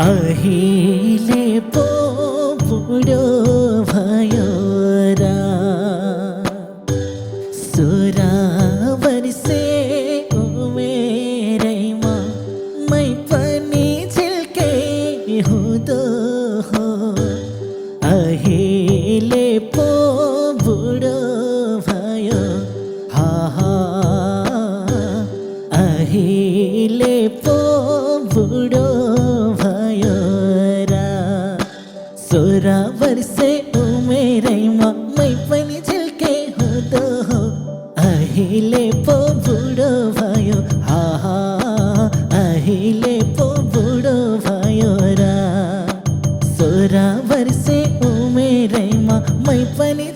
अहिले पो बुढो भयो र 16 वर्षे उमेरैमा मै पनि झिल्के हुँदो हो। अहिले पो बुढो भयो, हा हा, अहिले पो बुढो भयो र 16 वर्षे उमेरैमा मै पनि झिल्के हुँदो हो। अहिले पो बुढो भयो, हा हा, अहिले पो बुढो भयो र 16 वर्षे उमेरैमा मै पनि